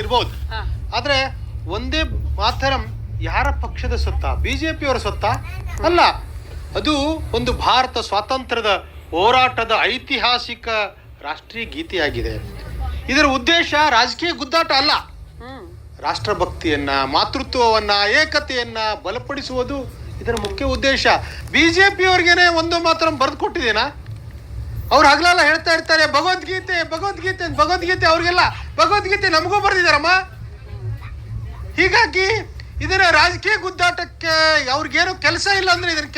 ಇರ್ಬೋದು. ಆದ್ರೆ ಒಂದೇ ಮಾತರಂ ಯಾರ ಪಕ್ಷದ ಸೊತ್ತ? ಬಿಜೆಪಿಯವರ ಸೊತ್ತ ಅಲ್ಲ. ಅದು ಒಂದು ಭಾರತ ಸ್ವಾತಂತ್ರ್ಯದ ಹೋರಾಟದ ಐತಿಹಾಸಿಕ ರಾಷ್ಟ್ರೀಯ ಗೀತೆಯಾಗಿದೆ. ಇದರ ಉದ್ದೇಶ ರಾಜಕೀಯ ಗುದ್ದಾಟ ಅಲ್ಲ. ರಾಷ್ಟ್ರಭಕ್ತಿಯನ್ನ, ಮಾತೃತ್ವವನ್ನ, ಏಕತೆಯನ್ನ ಬಲಪಡಿಸುವುದು ಇದರ ಮುಖ್ಯ ಉದ್ದೇಶ. ಬಿಜೆಪಿಯವ್ರಿಗೇನೆ ಒಂದು ಮಾತ್ರ ಬರೆದು ಕೊಟ್ಟಿದ್ದೇನಾ? ಅವ್ರು ಹಗಲೆಲ್ಲ ಹೇಳ್ತಾ ಇರ್ತಾರೆ ಭಗವದ್ಗೀತೆ ಭಗವದ್ಗೀತೆ ಭಗವದ್ಗೀತೆ. ಅವ್ರಿಗೆಲ್ಲ ಭಗವದ್ಗೀತೆ ನಮಗೂ ಬರೆದಿದ್ದಾರಮ್ಮ. ಹೀಗಾಗಿ ಇದರ ರಾಜಕೀಯ ಗುದ್ದಾಟಕ್ಕೆ ಅವ್ರಿಗೇನು ಕೆಲಸ ಇಲ್ಲ ಅಂದ್ರೆ ಇದನ್ನ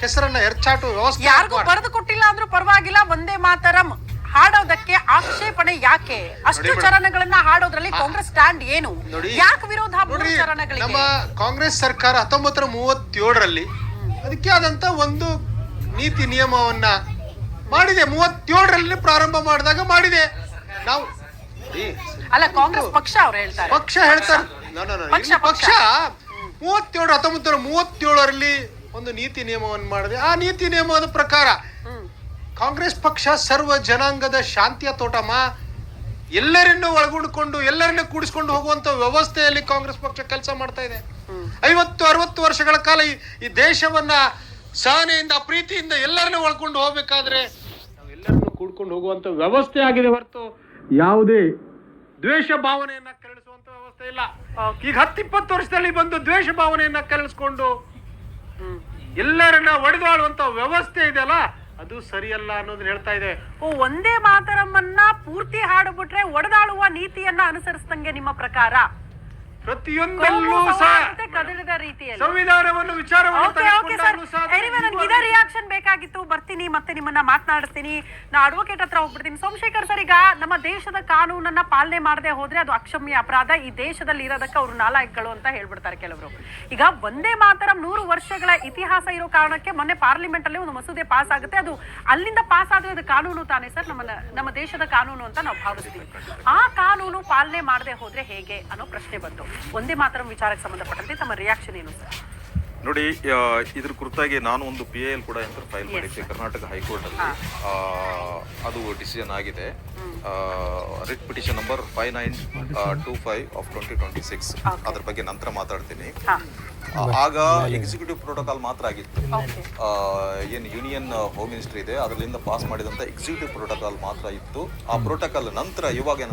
ಕೆಸರನ್ನ ಎರಚಾಟು ವ್ಯವಸ್ಥೆ ಯಾರಿಗೂ ಬರೆದು ಕೊಟ್ಟಿಲ್ಲ ಅಂದ್ರೂ ಪರವಾಗಿಲ್ಲ. ಒಂದೇ ಮಾತರಂ ಹಾಡೋದಕ್ಕೆ ಆಕ್ಷೇಪಣೆ ಯಾಕೆ? ಅಷ್ಟು ಚರಣಗಳನ್ನ ಹಾಡೋದ್ರಲ್ಲಿ ಕಾಂಗ್ರೆಸ್ ಸ್ಟ್ಯಾಂಡ್ ಏನು? ಯಾಕೆ ವಿರೋಧ? ನಮ್ಮ ಕಾಂಗ್ರೆಸ್ ಸರ್ಕಾರ 1937ರಲ್ಲಿ ಅದಕ್ಕೆ ಆದಂತ ಒಂದು ನೀತಿ ನಿಯಮವನ್ನ ಮಾಡಿದೆ. 37ರಲ್ಲಿ ಪ್ರಾರಂಭ ಮಾಡಿದಾಗ ಮಾಡಿದೆ. ನಾವು ಅಲ್ಲ, ಕಾಂಗ್ರೆಸ್ ಪಕ್ಷ ಅವ್ರು ಹೇಳ್ತಾರೆ, ಪಕ್ಷ ಹೇಳ್ತಾರೆ. ಪಕ್ಷ 1937ರಲ್ಲಿ ಒಂದು ನೀತಿ ನಿಯಮವನ್ನು ಮಾಡಿದೆ. ಆ ನೀತಿ ನಿಯಮದ ಪ್ರಕಾರ ಕಾಂಗ್ರೆಸ್ ಪಕ್ಷ ಸರ್ವ ಜನಾಂಗದ ಶಾಂತಿಯ ತೋಟಮ್ಮ. ಎಲ್ಲರನ್ನೂ ಒಳಗೊಂಡುಕೊಂಡು ಎಲ್ಲರನ್ನೂ ಕೂಡಿಸ್ಕೊಂಡು ಹೋಗುವಂತ ವ್ಯವಸ್ಥೆಯಲ್ಲಿ ಕಾಂಗ್ರೆಸ್ ಪಕ್ಷ ಕೆಲಸ ಮಾಡ್ತಾ ಇದೆ. 50-60 ವರ್ಷಗಳ ಕಾಲ ಈ ದೇಶವನ್ನ ಸಹನೆಯಿಂದ, ಪ್ರೀತಿಯಿಂದ ಎಲ್ಲರನ್ನೂ ಒಳ್ಕೊಂಡು ಹೋಗ್ಬೇಕಾದ್ರೆ ನಾವೆಲ್ಲರನ್ನೂ ಕೂಡ್ಕೊಂಡು ಹೋಗುವಂತ ವ್ಯವಸ್ಥೆ ಆಗಿದೆ ಹೊರತು ಯಾವುದೇ ದ್ವೇಷ ಭಾವನೆಯನ್ನ ಕೆರಳಿಸುವಂತ ವ್ಯವಸ್ಥೆ ಇಲ್ಲ. ಈಗ 10-20 ವರ್ಷದಲ್ಲಿ ಬಂದು ದ್ವೇಷ ಭಾವನೆಯನ್ನ ಕೆರಳಿಸ್ಕೊಂಡು ಎಲ್ಲರನ್ನ ಒಡೆದಾಳುವಂತ ವ್ಯವಸ್ಥೆ ಇದೆಯಲ್ಲ, ಅದು ಸರಿಯಲ್ಲ ಅನ್ನೋದನ್ನ ಹೇಳ್ತಾ ಇದೆ. ಒಂದೇ ಮಾತರಮ್ಮನ್ನ ಪೂರ್ತಿ ಹಾಡುಬಿಟ್ರೆ ಒಡೆದಾಳುವ ನೀತಿಯನ್ನ ಅನುಸರಿಸಿದಂಗೆ ನಿಮ್ಮ ಪ್ರಕಾರ? ಪ್ರತಿಯೊಂದಲ್ಲೂ ಕದಲಿದ ರೀತಿಯಲ್ಲಿ ಸಂವಿಧಾನವನ್ನು ವಿಚಾರ ಇದೇ ರಿಯಾಕ್ಷನ್ ಬೇಕಾಗಿತ್ತು. ಬರ್ತೀನಿ, ಮತ್ತೆ ನಿಮ್ಮನ್ನ ಮಾತನಾಡಿಸ್ತೀನಿ. ನಾ ಅಡ್ವೊಕೇಟ್ ಹತ್ರ ಹೋಗ್ಬಿಡ್ತೀನಿ. ಸೋಮಶೇಖರ್ ಸರ್, ಈಗ ನಮ್ಮ ದೇಶದ ಕಾನೂನನ್ನ ಪಾಲನೆ ಮಾಡದೆ ಹೋದ್ರೆ ಅದು ಅಕ್ಷಮ್ಯ ಅಪರಾಧ. ಈ ದೇಶದಲ್ಲಿ ಇರೋದಕ್ಕೆ ಅವ್ರು ನಾಲಾಯಕಗಳು ಅಂತ ಹೇಳ್ಬಿಡ್ತಾರೆ ಕೆಲವರು. ಈಗ ಒಂದೇ ಮಾತರಂ 100 ವರ್ಷಗಳ ಇತಿಹಾಸ ಇರೋ ಕಾರಣಕ್ಕೆ ಮೊನ್ನೆ ಪಾರ್ಲಿಮೆಂಟ್ ಅಲ್ಲಿ ಒಂದು ಮಸೂದೆ ಪಾಸ್ ಆಗುತ್ತೆ. ಅದು ಅಲ್ಲಿಂದ ಪಾಸ್ ಆದ್ರೆ ಅದು ಕಾನೂನು ತಾನೇ ಸರ್? ನಮ್ಮ ದೇಶದ ಕಾನೂನು ಅಂತ ನಾವು ಭಾವಿಸ್ತೀವಿ. ಆ ಕಾನೂನು ಪಾಲನೆ ಮಾಡದೆ ಹೋದ್ರೆ ಹೇಗೆ ಅನ್ನೋ ಪ್ರಶ್ನೆ ಬಂತು. ಒಂದೇ ಮಾತರಂ ವಿಚಾರಕ್ಕೆ ಸಂಬಂಧಪಟ್ಟಂತೆ ತಮ್ಮ ರಿಯಾಕ್ಷನ್ ಏನು ಸರ್? ನೋಡಿ, ಇದ್ರ ಕುರಿತಾಗಿ ನಾನು ಒಂದು PIL ಕೂಡ ಫೈಲ್ ಮಾಡಿದ್ದೆ ಕರ್ನಾಟಕ ಹೈಕೋರ್ಟ್ ಅಲ್ಲಿ. ಅದು ಡಿಸಿಷನ್ ಆಗಿದೆ. Writ petition number 5925 of 2026. ಅದ್ರ ಬಗ್ಗೆ ನಂತರ ಮಾತಾಡ್ತೀನಿ. ಆಗ ಎಕ್ಸಿಕ್ಯೂಟಿವ್ ಪ್ರೋಟೋಕಾಲ್ ಮಾತ್ರ ಆಗಿತ್ತು. ಏನು ಯೂನಿಯನ್ ಹೋಮ್ ಮಿನಿಸ್ಟ್ರಿ ಇದೆ ಅದರಿಂದ ಪಾಸ್ ಮಾಡಿದಂತ ಎಕ್ಸಿಕ್ಯೂಟಿವ್ ಪ್ರೋಟೋಕಾಲ್ ಮಾತ್ರ ಇತ್ತು. ಆ ಪ್ರೋಟೋಕಾಲ್ ನಂತರ ಇವಾಗ ಏನಂತ